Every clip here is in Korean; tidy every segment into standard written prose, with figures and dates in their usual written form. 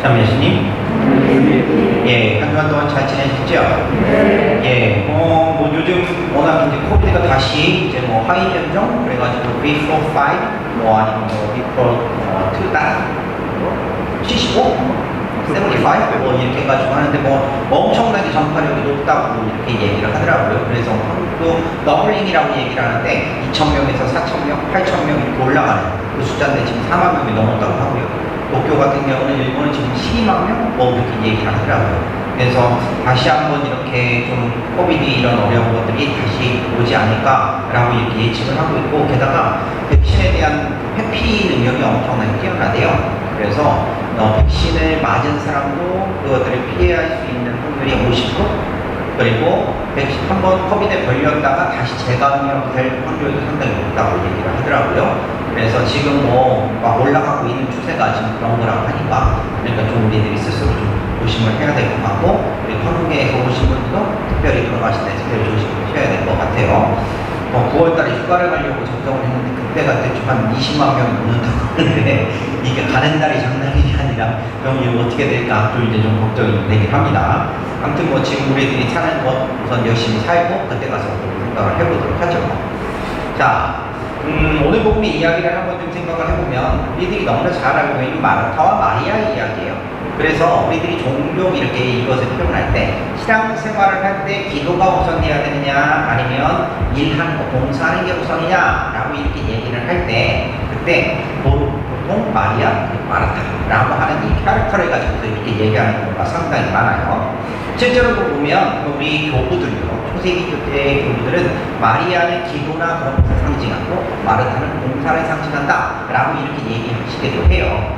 참 예수님, 예, 한 주간 동안 잘 지내셨죠? 예, 뭐 요즘 워낙 이제 코비드가 다시 이제 뭐 하이 변종 그래가지고 before 5, 뭐 아니면 뭐 before 75, 75, 뭐 이렇게 해가지고 하는데 뭐 엄청나게 전파력이 높다고 이렇게 얘기를 하더라고요. 그래서 한국도 더블링이라고 얘기를 하는데 2,000명에서 4,000명, 8,000명 이렇게 올라가는 그 숫자인데 지금 4만 명이 넘었다고 하고요. 도쿄 같은 경우는 일본은 지금 12만 명? 뭐 그렇게 얘기를 하더라고요. 그래서 다시 한번 이렇게 좀 코비드 이런 어려운 것들이 다시 오지 않을까라고 이렇게 예측을 하고 있고, 게다가 백신에 대한 회피 능력이 엄청나게 뛰어나대요. 그래서 백신을 맞은 사람도 그것들을 피해야 할 수 있는 확률이 50%, 그리고 백신 한번 코비드에 걸렸다가 다시 재감염될 확률도 상당히 높다고 얘기를 하더라고요. 그래서 지금 뭐 막 올라가고 있는 추세가 지금 그런 거라고 하니까, 그러니까 좀 우리들이 스스로 좀 조심을 해야 될 것 같고, 그리고 한국에서 오신 분들도 특별히 돌아가실 때 특별히 조심하셔야 될 것 같아요. 9월달에 휴가를 가려고 작정을 했는데 그때가 대충 한 20만 명이 넘는다고 하는데 이게 가는 날이 장난이 아니라 그럼 이거 어떻게 될까 좀 이제 좀 걱정이 되긴 합니다. 아무튼 뭐 지금 우리들이 사는 것 우선 열심히 살고 그때 가서 생각을 해보도록 하죠. 자, 오늘 복음의 이야기를 한번 좀 생각을 해보면 우리들이 너무나 잘 알고 있는 마르타와 마리아의 이야기예요. 그래서 우리들이 종종 이렇게 이것을 표현할 때 신앙생활을 할 때 기도가 우선이어야 되느냐 아니면 일하는 거, 봉사하는 게 우선이냐 라고 이렇게 얘기를 할 때 그때 보통 마리아, 마르타라고 하는 이 캐릭터를 가지고 이렇게 얘기하는 경우가 상당히 많아요. 실제로도 보면 우리 교부들요, 초세기 때 교부들은 마리아는 기도나 그런 것을 상징하고 마르타는 봉사를 상징한다 라고 이렇게 얘기하시기도 해요.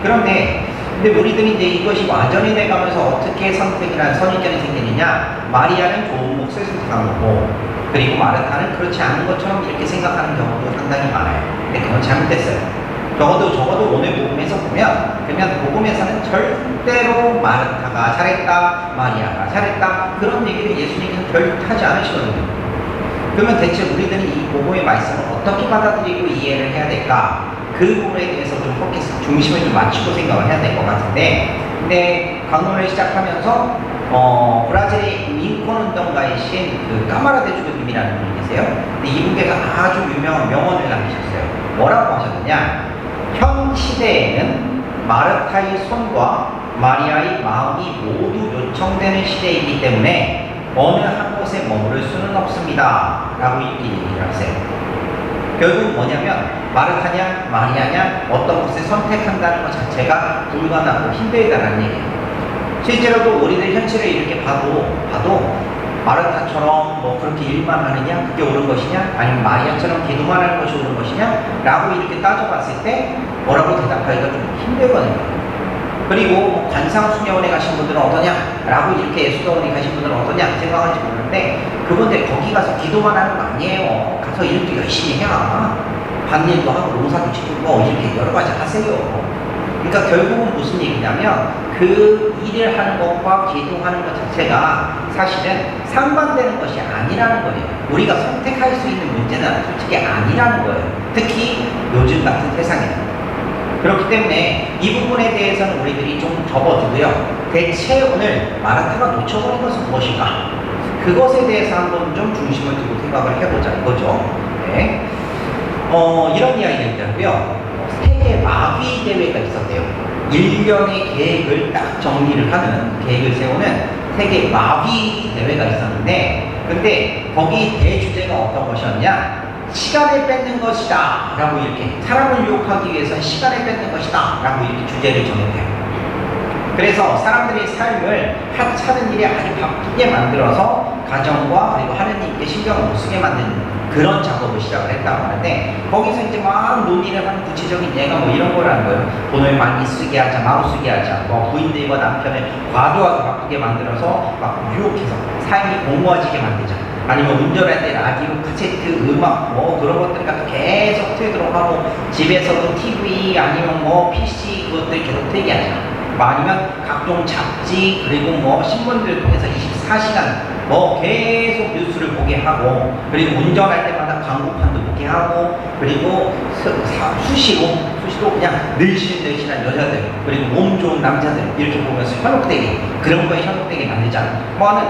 그런데 우리들이 이제 이것이 완전히 돼가면서 어떻게 선택이란 선입견이 생기느냐, 마리아는 좋은 몫을 선택한 거고 그리고 마르타는 그렇지 않은 것처럼 이렇게 생각하는 경우도 상당히 많아요. 근데 그건 잘못됐어요. 적어도 오늘 복음에서 보면 복음에서는 절대로 마르타가 잘했다, 마리아가 잘했다 그런 얘기를 예수님께서 절대 하지 않으시거든요. 그러면 대체 우리들은 이 복음의 말씀을 어떻게 받아들이고 이해를 해야 될까? 그 부분에 대해서 좀 포커스, 중심을 좀 맞추고 생각을 해야 될 것 같은데, 근데 강론을 시작하면서 브라질의 민권운동가이신 그 까마라 대주교님이라는 분이 계세요. 근데 이분께서 아주 유명한 명언을 남기셨어요. 뭐라고 하셨느냐? 현 시대에는 마르타의 손과 마리아의 마음이 모두 요청되는 시대이기 때문에 어느 한 곳에 머무를 수는 없습니다 라고 이렇게 얘기를 하세요. 결국 뭐냐면 마르타냐 마리아냐 어떤 것을 선택한다는 것 자체가 불가능하고 힘들다는 얘기예요. 실제로도 우리들 현실을 이렇게 봐도 마르타처럼 뭐 그렇게 일만 하느냐 그게 옳은 것이냐 아니면 마리아처럼 기도만 하는 것이 옳은 것이냐 라고 이렇게 따져봤을 때 뭐라고 대답하기가 좀 힘들거든요. 그리고 뭐 관상수녀원에 가신 분들은 어떠냐 라고 이렇게 예수도원에 가신 분들은 어떠냐 생각할지 모르는데 그분들 거기 가서 기도만 하는 거 아니에요. 가서 일도 열심히 해야 밭일도 하고 농사도 짓고 이렇게 여러 가지 하세요. 그러니까 결국은 무슨 얘기냐면 그 일을 하는 것과 기도하는 것 자체가 사실은 상반되는 것이 아니라는 거예요. 우리가 선택할 수 있는 문제는 솔직히 아니라는 거예요. 특히 요즘 같은 세상에는. 그렇기 때문에 이 부분에 대해서는 우리들이 좀 접어두고요. 대체 오늘 마르타가 놓쳐버린 것은 무엇인가? 그것에 대해서 한번 좀 중심을 두고 생각을 해보자 이거죠. 네. 이런 이야기가 있더라고요. 세계 마귀 대회가 있었대요. 1년의 계획을 딱 정리를 하는, 계획을 세우는 세계 마귀 대회가 있었는데, 근데 거기 대주제가 어떤 것이었냐? 시간을 뺏는 것이다 라고 이렇게 사람을 유혹하기 위해서 시간을 뺏는 것이다 라고 이렇게 주제를 정했대요. 그래서 사람들의 삶을 하찮은 일에 아주 바쁘게 만들어서 가정과 그리고 하느님께 신경을 못 쓰게 만드는 그런 작업을 시작을 했다고 하는데, 거기서 이제 막 논의를 하는 구체적인 예가 뭐 이런 거라는 거예요. 돈을 많이 쓰게 하자, 마구 쓰게 하자, 뭐 부인들과 남편을 과도하게 바쁘게 만들어서 막 유혹해서 삶이 공허해지게 만들자, 아니면 운전할 때 라디오, 카세트, 음악 뭐 그런 것들 갖다 계속 틀도록 하고, 집에서도 TV 아니면 뭐 PC 그것들 계속 틀게 하자, 뭐 아니면 각종 잡지 그리고 뭐 신문들 통해서 24시간 뭐 계속 뉴스를 보게 하고, 그리고 운전할 때마다 광고판도 보게 하고, 그리고 수시로 또 그냥 늘씬늘씬한 여자들, 그리고 몸 좋은 남자들 이렇게 보면서 현혹되게, 그런 거에 현혹되게 만들자. 뭐는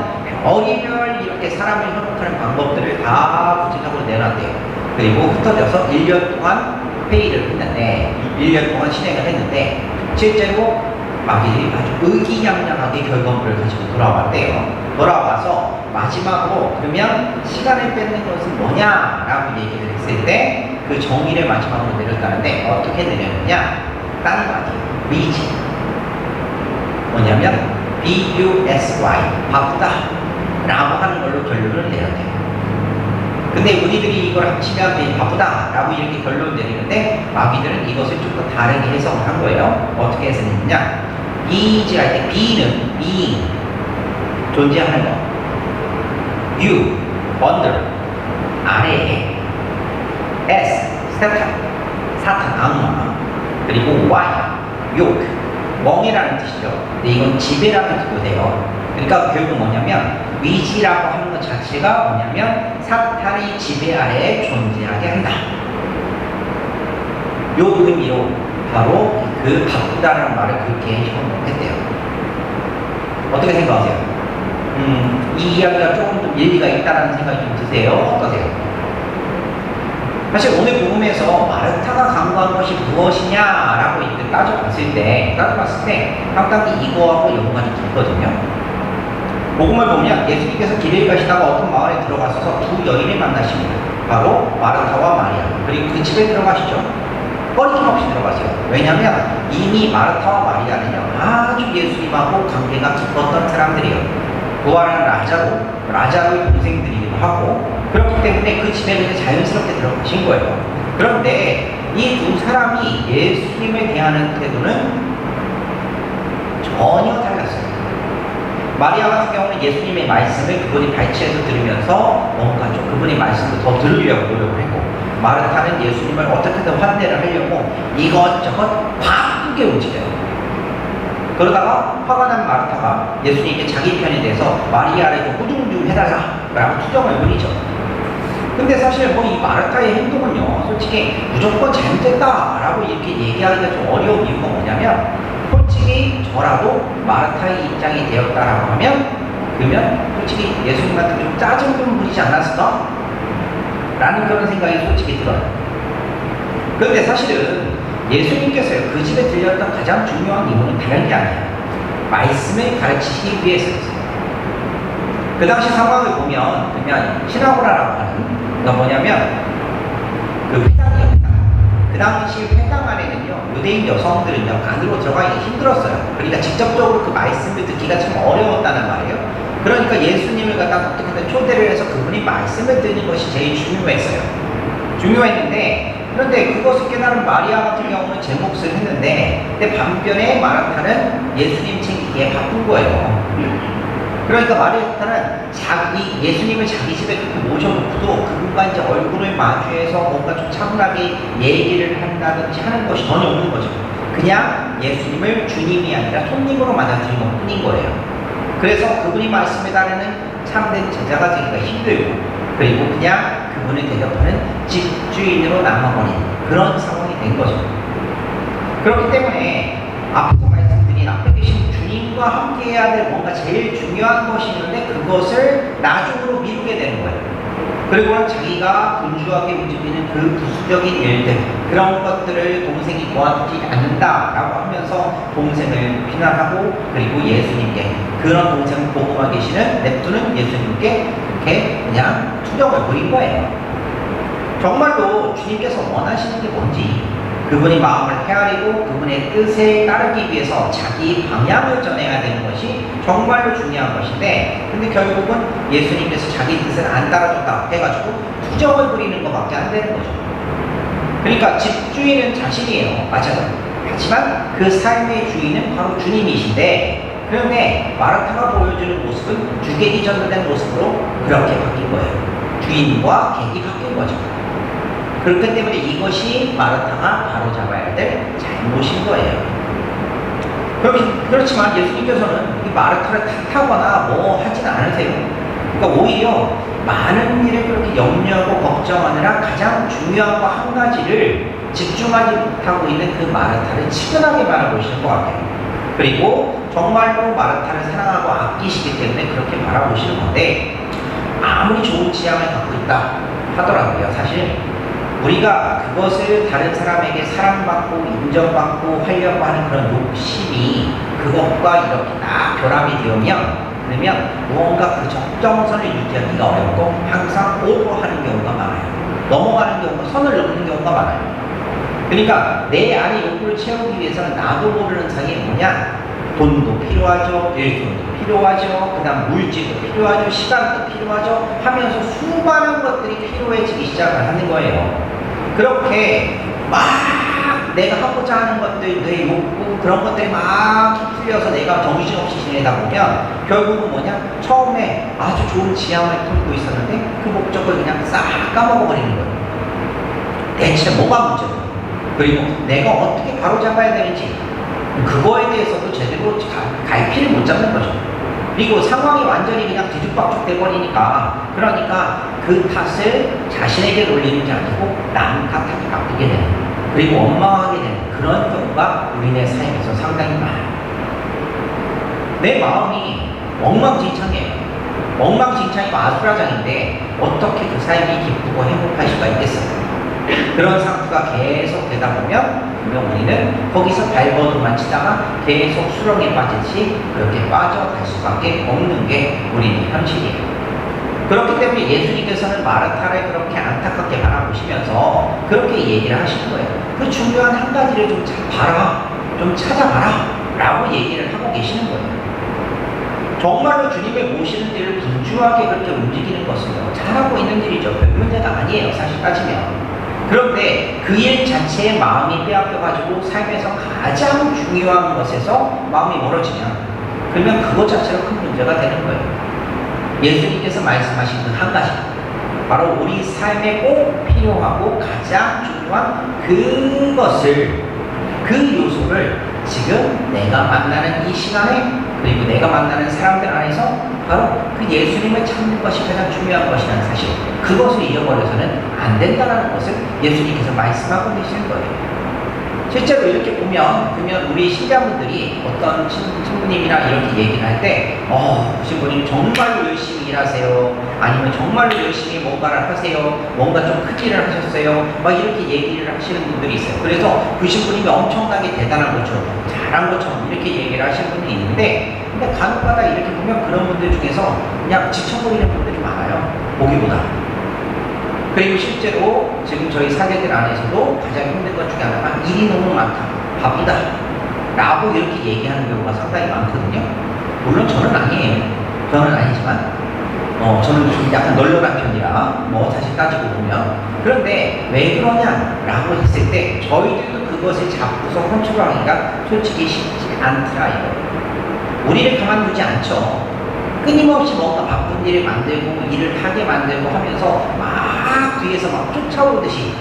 별의별 이렇게 사람을 현혹하는 방법들을 다 구체적으로 내놨대요. 그리고 흩어져서 1년 동안 회의를 했는데, 1년 동안 진행을 했는데, 실제로 마귀들이 아주 의기양양하게 결과물을 가지고 돌아왔대요. 돌아와서 마지막으로 그러면 시간을 뺏는 것은 뭐냐라고 얘기를 했을 때 그 정의를 마지막으로 내렸다는데 어떻게 내렸느냐? 딴 말이에요. 비지. 뭐냐면 BUSY, 바쁘다 라고 하는 걸로 결론을 내렸대요. 근데 우리들이 이걸 합치면 바쁘다 라고 이렇게 결론 내리는데 마귀들은 이것을 좀 더 다르게 해석을 한 거예요. 어떻게 해석했느냐? is 할 때 be는 being, 존재하는 것, you, under, 아래에, s, 사탄, 악마, 그리고 y, 욕, 멍이라는 뜻이죠. 근데 이건 지배라는 뜻도 돼요. 그러니까 결국 뭐냐면 위지라고 하는 것 자체가 뭐냐면 사탄의 지배 아래에 존재하게 한다. 요 의미로 바로 그 바쁘다라는 말을 그렇게 형용했대요. 어떻게 생각하세요? 이 이야기가 조금 좀 일리가 있다는 생각이 좀 드세요? 어떠세요? 사실 오늘 복음에서 마르타가 강구한 것이 무엇이냐라고 이렇게 따져봤을 때 상당히 이거하고 연관이 깊거든요. 복음을 보면 예수님께서 길을 가시다가 어떤 마을에 들어가셔서 두 여인을 만나십니다. 바로 마르타와 마리아. 그리고 그 집에 들어가시죠. 꺼리낌없이 들어가세요. 왜냐하면 이미 마르타와 마리아는요 아주 예수님하고 관계가 깊었던 사람들이에요. 부활한 라자로의 동생들이기도 하고, 그렇기 때문에 그 집에 그냥 자연스럽게 들어가신 거예요. 그런데 이 두 사람이 예수님을 대하는 태도는 전혀 달랐어요. 마리아 같은 경우는 예수님의 말씀을 그분이 발치해서 들으면서 뭔가 좀 그분의 말씀을 더 들으려고 노력을 했고, 마르타는 예수님을 어떻게든 환대를 하려고 이것저것 바쁘게 움직여요. 그러다가 화가 난 마르타가 예수님께 자기 편에 대해서 마리아를 좀 꾸중 좀 해달라 라고 투정을 부리죠. 근데 사실 뭐 이 마르타의 행동은요 솔직히 무조건 잘못됐다 라고 이렇게 얘기하기가 좀 어려운 이유가 뭐냐면, 솔직히 저라도 마르타의 입장이 되었다라고 하면 그러면 솔직히 예수님한테 좀 짜증 좀 부리지 않았을까? 라는 그런 생각이 솔직히 들어요. 그런데 사실은 예수님께서요 그 집에 들렸던 가장 중요한 이유는 다른 게 아니에요. 말씀을 가르치시기 위해서였어요. 그 당시 상황을 보면 시나고라라고 하는, 그러니까 뭐냐면 그 회당이에요. 그 당시 회당 안에는요 유대인 여성들은요 안으로 들어가기 힘들었어요. 그러니까 직접적으로 그 말씀을 듣기가 참 어려웠다는 말이에요. 그러니까 예수님을 갖다 어떻게든 초대를 해서 그분이 말씀을 듣는 것이 제일 중요했어요. 중요했는데, 그런데 그것을 깨달은 마리아 같은 경우는 제 몫을 했는데, 근데 반면에 마르타는 예수님 챙기기에 바쁜 거예요. 그러니까 마리아는 예수님을 자기 집에 그렇게 모셔놓고도 그분과 이제 얼굴을 마주해서 뭔가 좀 차분하게 얘기를 한다든지 하는 것이 전혀 없는 거죠. 그냥 예수님을 주님이 아니라 손님으로 맞아들인 것 뿐인 거예요. 그래서 그분이 말씀에 따르는 참된 제자가 되기가 힘들고, 그리고 그냥 그분을 대접하는 집주인으로 남아버린 그런 상황이 된 거죠. 그렇기 때문에 앞에서 말씀드린 앞에 계신 주님과 함께 해야 될 뭔가 제일 중요한 것이 있는데 그것을 나중으로 미루게 되는 거예요. 그리고는 자기가 분주하게 움직이는 그 부수적인 일들, 그런 것들을 동생이 도와주지 않는다라고 하면서 동생을 비난하고, 그리고 예수님께 그런 동생을 보고만 계시는 냅두는 예수님께 그렇게 그냥 투정을 부린 거예요. 정말로 주님께서 원하시는 게 뭔지, 그분의 마음을 헤아리고 그분의 뜻에 따르기 위해서 자기 방향을 전해야 되는 것이 정말로 중요한 것인데, 근데 결국은 예수님께서 자기 뜻을 안 따라줬다 해가지고 투정을 부리는 것밖에 안 되는 거죠. 그러니까 집주인은 자신이에요. 맞아요. 하지만 그 삶의 주인은 바로 주님이신데, 그런데 마르타가 보여주는 모습은 주객이 전도된 모습으로 그렇게 바뀐 거예요. 주인과 객이 바뀐 거죠. 그렇기 때문에 이것이 마르타가 바로잡아야 될 잘못인 거예요. 그렇지만 예수님께서는 이 마르타를 탓하거나 뭐 하지는 않으세요. 그러니까 오히려 많은 일을 그렇게 염려하고 걱정하느라 가장 중요한 거 한 가지를 집중하지 못하고 있는 그 마르타를 치근하게 바라보시는 것 같아요. 그리고 정말로 마르타를 사랑하고 아끼시기 때문에 그렇게 바라보시는 건데, 아무리 좋은 지향을 갖고 있다 하더라도요, 사실 우리가 그것을 다른 사람에게 사랑받고 인정받고 하려고 하는 그런 욕심이 그것과 이렇게 딱 결합이 되면, 그러면 무언가 그 적정선을 유지하기가 어렵고 항상 오버하는 경우가 많아요. 넘어가는 경우가, 선을 넘는 경우가 많아요. 그러니까 내 안의 욕구를 채우기 위해서는 나도 모르는 사이에 뭐냐, 돈도 필요하죠, 일손도 필요하죠, 그 다음 물질도 필요하죠, 시간도 필요하죠 하면서 수많은 것들이 필요해지기 시작을 하는 거예요. 그렇게 막 내가 하고자 하는 것들, 내 욕구, 그런 것들이 막 휩쓸려서 내가 정신없이 지내다 보면 결국은 뭐냐, 처음에 아주 좋은 지향을 품고 있었는데 그 목적을 그냥 싹 까먹어버리는 거예요. 대체 뭐가 문제고, 그리고 내가 어떻게 바로잡아야 되는지 그거에 대해서도 제대로 갈피를 못 잡는 거죠. 그리고 상황이 완전히 그냥 뒤죽박죽 돼버리니까, 그러니까 그 탓을 자신에게 돌리는 게 아니고 남 탓하게 바뀌게 되는, 그리고 원망하게 되는 그런 경우가 우리네 삶에서 상당히 많아요. 내 마음이 엉망진창이에요. 엉망진창이고 아수라장인데 어떻게 그 삶이 기쁘고 행복할 수가 있겠어요? 그런 상태가 계속 되다 보면 우리는 거기서 발버둥만 치다가 계속 수렁에 빠지듯이 그렇게 빠져갈 수밖에 없는 게 우리의 현실이에요. 그렇기 때문에 예수님께서는 마르타를 그렇게 안타깝게 바라보시면서 그렇게 얘기를 하시는 거예요. 그 중요한 한 가지를 좀 봐라, 좀 찾아봐라 라고 얘기를 하고 계시는 거예요. 정말로 주님을 모시는 일을 분주하게 그렇게 움직이는 것은요, 잘하고 있는 일이죠. 별 문제가 아니에요, 사실 따지면. 그런데 그 일 자체에 마음이 빼앗겨가지고 삶에서 가장 중요한 것에서 마음이 멀어지면, 그러면 그것 자체로 큰 문제가 되는 거예요. 예수님께서 말씀하신 그 한 가지, 바로 우리 삶에 꼭 필요하고 가장 중요한 그것을, 그 요소를 지금 내가 만나는 이 시간에, 그리고 내가 만나는 사람들 안에서 바로 그 예수님을 찾는 것이 가장 중요한 것이라는 사실, 그것을 잃어버려서는 안 된다는 것을 예수님께서 말씀하고 계시는 거예요. 실제로 이렇게 보면, 그러면 우리 신자분들이 어떤 신부님이랑 이렇게 얘기를 할 때, 신부님 정말로 열심히 일하세요, 아니면 정말로 열심히 뭔가를 하세요, 뭔가 좀 큰 일을 하셨어요, 막 이렇게 얘기를 하시는 분들이 있어요. 그래서 그 신부님이 엄청나게 대단한 것처럼, 잘한 것처럼 이렇게 얘기를 하시는 분이 있는데, 근데 간혹가다 이렇게 보면 그런 분들 중에서 그냥 지쳐보이는 분들이 많아요, 보기보다. 그리고 실제로 지금 저희 사제들 안에서도 가장 힘든 것 중에 하나가 일이 너무 많다, 바쁘다 라고 이렇게 얘기하는 경우가 상당히 많거든요. 물론 저는 아니에요. 저는 아니지만 저는 좀 약간 널널한 편이라 사실 따지고 보면. 그런데 왜 그러냐 라고 했을 때 저희들도 그것을 잡고서 컨트롤하기가 솔직히 쉽지 않더라 이거. 우리를 가만두지 않죠. 끊임없이 뭔가 바쁜 일을 만들고 일을 하게 만들고 하면서 막 뒤에서 막 쫓아오듯이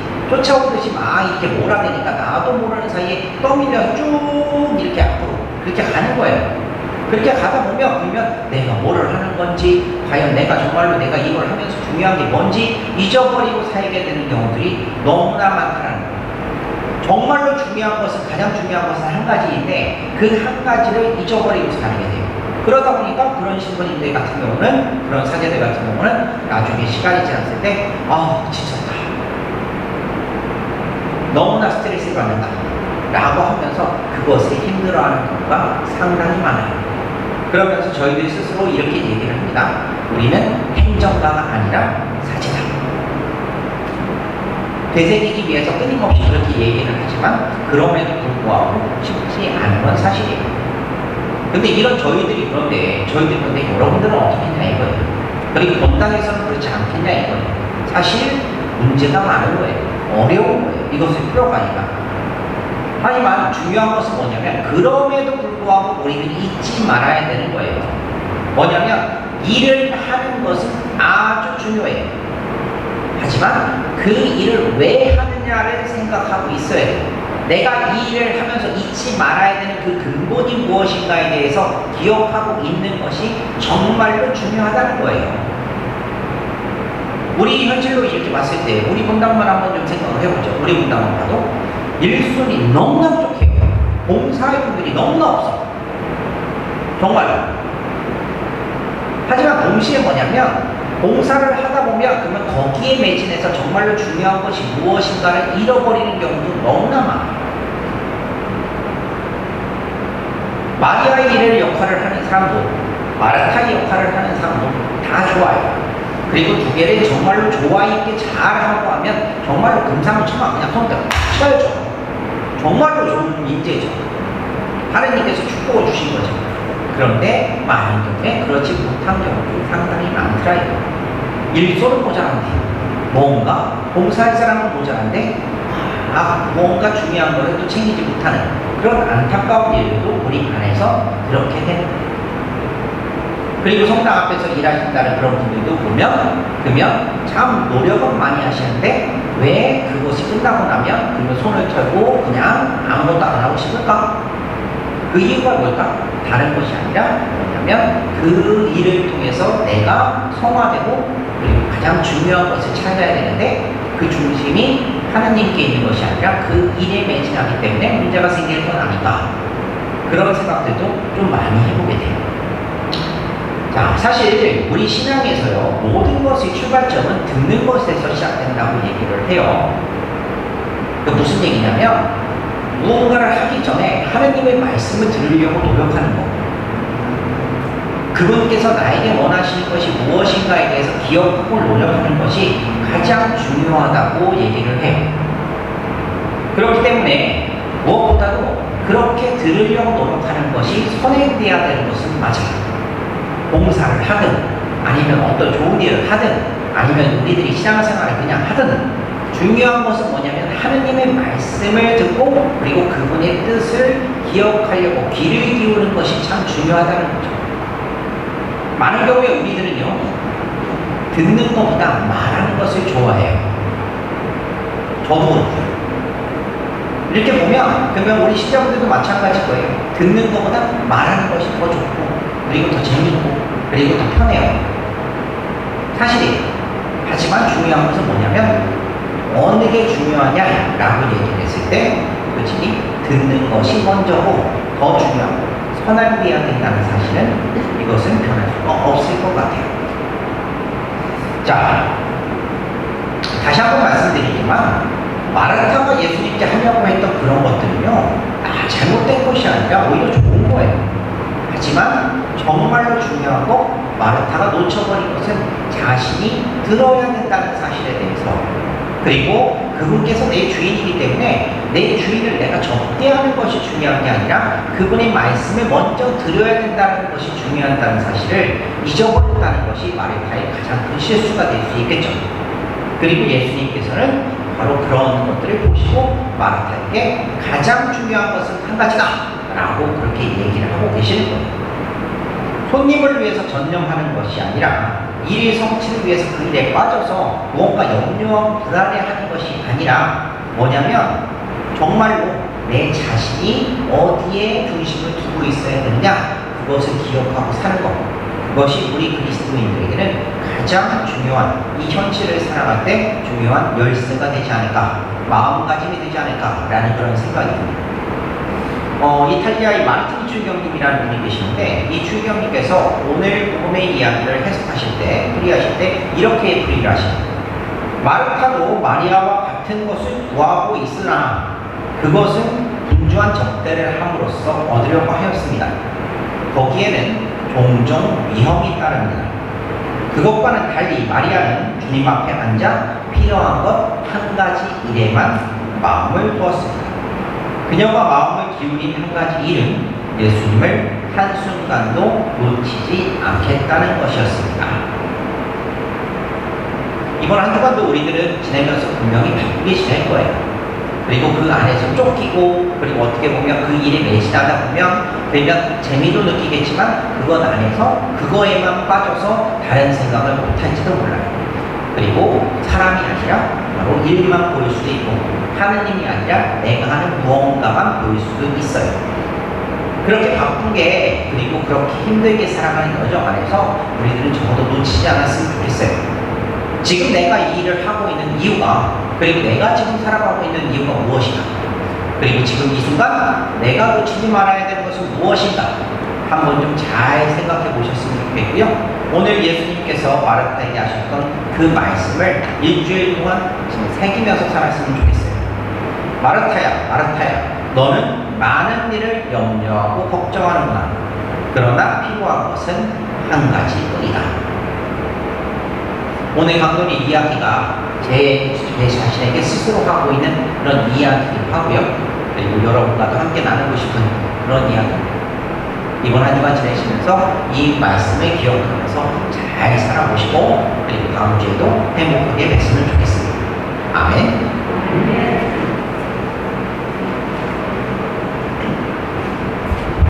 막 이렇게 몰아내니까 나도 모르는 사이에 떠밀려 쭉 이렇게 앞으로 그렇게 가는 거예요. 그렇게 가다 보면 내가 뭐를 하는 건지, 과연 내가 정말로 내가 이걸 하면서 중요한 게 뭔지 잊어버리고 살게 되는 경우들이 너무나 많다는 거예요. 정말로 중요한 것은, 가장 중요한 것은 한 가지인데 그 한 가지를 잊어버리고 살게 돼요. 그러다 보니까 그런 신부님들 같은 경우는, 그런 사제들 같은 경우는 나중에 시간이 지났을 때 지쳤다, 너무나 스트레스를 받는다 라고 하면서 그것을 힘들어하는 경우가 상당히 많아요. 그러면서 저희들 스스로 이렇게 얘기를 합니다. 우리는 행정가가 아니라 사제다. 되새기기 위해서 끊임없이 그렇게 얘기를 하지만 그럼에도 불구하고 쉽지 않은 건 사실이에요. 근데 이런 저희들이 그런데 여러분들은 어떻게 했냐 이거예요. 그리고 본당에서는 그렇지 않겠냐 이거예요. 사실 문제가 많은 거예요. 어려운 거예요. 이것을 풀어가니까. 하지만 중요한 것은 뭐냐면, 그럼에도 불구하고 우리는 잊지 말아야 되는 거예요. 뭐냐면 일을 하는 것은 아주 중요해요. 하지만 그 일을 왜 하느냐를 생각하고 있어야 돼요. 내가 이 일을 하면서 잊지 말아야 되는 그 근본이 무엇인가에 대해서 기억하고 있는 것이 정말로 중요하다는 거예요. 우리 현실로 이렇게 봤을 때 우리 분당만 한번 좀 생각을 해보죠. 우리 분당만 봐도 일손이 너무나 부족해요. 봉사의 분들이 너무나 없어. 정말. 하지만 동시에 뭐냐면 봉사를 하다 보면 그러면 거기에 매진해서 정말로 중요한 것이 무엇인가를 잃어버리는 경우도 너무나 많아요. 마리아의 일의 역할을 하는 사람도 마르타의 역할을 하는 사람도 다 좋아요. 그리고 두 개를 정말로 조화 있게 잘하고 하면 정말로 금상첨화 그냥 손등 쳐야죠. 정말로 좋은 인재죠. 하느님께서 축복을 주신 거죠. 그런데 많은 경우에 그렇지 못한 경우도 상당히 많더라고요. 일손은 모자란데 뭔가 봉사할 사람은 모자란데 뭔가 중요한 거를 또 챙기지 못하는 그런 안타까운 일도 우리 안에서 그렇게 되는 거예요. 그리고 성당 앞에서 일하신다는 그런 분들도 그러면 참 노력은 많이 하시는데 왜 그것이 끝나고 나면 그러면 손을 털고 그냥 아무것도 안 하고 싶을까? 그 이유가 뭘까? 다른 것이 아니라 뭐냐면 그 일을 통해서 내가 성화되고 그리고 가장 중요한 것을 찾아야 되는데 그 중심이 하나님께 있는 것이 아니라 그 일에 매진하기 때문에 문제가 생기는 건 아닌가, 그런 생각들도 좀 많이 해보게 돼요. 자, 사실 우리 신앙에서요 모든 것의 출발점은 듣는 것에서 시작된다고 얘기를 해요. 그 무슨 얘기냐면 무언가를 하기 전에 하나님의 말씀을 들으려고 노력하는 거, 그분께서 나에게 원하시는 것이 무엇인가에 대해서 기억하고 노력하는 것이 가장 중요하다고 얘기를 해요. 그렇기 때문에 무엇보다도 그렇게 들으려고 노력하는 것이 선행돼야 되는 것은 맞아요. 봉사를 하든 아니면 어떤 좋은 일을 하든 아니면 우리들이 신앙생활을 그냥 하든 중요한 것은 뭐냐면 하느님의 말씀을 듣고 그리고 그분의 뜻을 기억하려고 귀를 기울이는 것이 참 중요하다는 거죠. 많은 경우에 우리들은요 듣는 것보다 말하는 것을 좋아해요. 저도 그렇고요. 이렇게 보면 그러면 우리 신자분들도 마찬가지일 거예요. 듣는 것보다 말하는 것이 더 좋고 그리고 더 재밌고 그리고 더 편해요. 사실이에요. 하지만 중요한 것은 뭐냐면 어느 게 중요하냐라고 얘기를 했을 때 솔직히 듣는 것이 먼저고 더 중요하고 선행돼야 된다는 사실은 이것은 변할 수가 없을 것 같아요. 자, 다시 한번 말씀드리지만 마르타가 예수님께 하려고 했던 그런 것들은요 잘못된 것이 아니라 오히려 좋은 거예요. 하지만 정말로 중요한 거 마르타가 놓쳐버린 것은 자신이 들어야 된다는 사실에 대해서, 그리고 그분께서 내 주인이기 때문에 내 주인을 내가 접대하는 것이 중요한 게 아니라 그분의 말씀을 먼저 들어야 된다는 것이 중요하다는 사실을 잊어버렸다는 것이 마르타의 가장 큰 실수가 될 수 있겠죠. 그리고 예수님께서는 바로 그런 것들을 보시고 마르타에게 가장 중요한 것은 한 가지다 라고 그렇게 얘기를 하고 계시는 거예요. 손님을 위해서 전념하는 것이 아니라 일의 성취를 위해서 그 일에 빠져서 무언가 염려하고 불안해하는 것이 아니라 뭐냐면 정말로 내 자신이 어디에 중심을 두고 있어야 되느냐 그것을 기억하고 사는 것, 그것이 우리 그리스도인들에게는 가장 중요한 이 현실을 살아갈 때 중요한 열쇠가 되지 않을까, 마음가짐이 되지 않을까라는 그런 생각이 듭니다. 이탈리아의 마르티니 추기경님이라는 분이 계시는데 이 추기경님께서 오늘 복음의 이야기를 해석하실 때, 풀이하실 때 이렇게 풀이를 하십니다. 마르타도 마리아와 같은 것을 구하고 있으나 그것은 분주한 접대를 함으로써 얻으려고 하였습니다. 거기에는 종종 위험이 따릅니다. 그것과는 달리 마리아는 주님 앞에 앉아 필요한 것 한 가지 일에만 마음을 두었습니다. 그녀가 마음을 기울인 한 가지 일은 예수님을 한순간도 놓치지 않겠다는 것이었습니다. 이번 한 주간도 우리들은 지내면서 분명히 바쁘게 지낼 거예요. 그리고 그 안에서 쫓기고 그리고 어떻게 보면 그 일에 매진하다 보면 그러면 재미도 느끼겠지만 그것 안에서 그거에만 빠져서 다른 생각을 못할지도 몰라요. 그리고 사람이 아니라 바로 일만 보일 수도 있고 하느님이 아니라 내가 하는 무언가만 보일 수도 있어요. 그렇게 바쁘게 그리고 그렇게 힘들게 살아가는 여정 안에서 우리들은 적어도 놓치지 않았으면 좋겠어요. 지금 내가 이 일을 하고 있는 이유가, 그리고 내가 지금 살아가고 있는 이유가 무엇이냐, 그리고 지금 이 순간 내가 놓치지 말아야 되는 것은 무엇인가 한번 좀 잘 생각해 보셨으면 좋겠고요. 오늘 예수님께서 마르타에게 하셨던 그 말씀을 일주일 동안 지금 새기면서 살았으면 좋겠어요. 마르타야, 마르타야, 너는 많은 일을 염려하고 걱정하는구나. 그러나 필요한 것은 한 가지뿐이다. 오늘 강론의 이야기가 제 자신에게 스스로 하고 있는 그런 이야기이기도 하고요. 그리고 여러분과도 함께 나누고 싶은 그런 이야기입니다. 이번 한 주간 지내시면서 이 말씀을 기억하면서 잘 살아보시고 그리고 다음 주에도 행복하게 뵀으면 좋겠습니다. 아멘.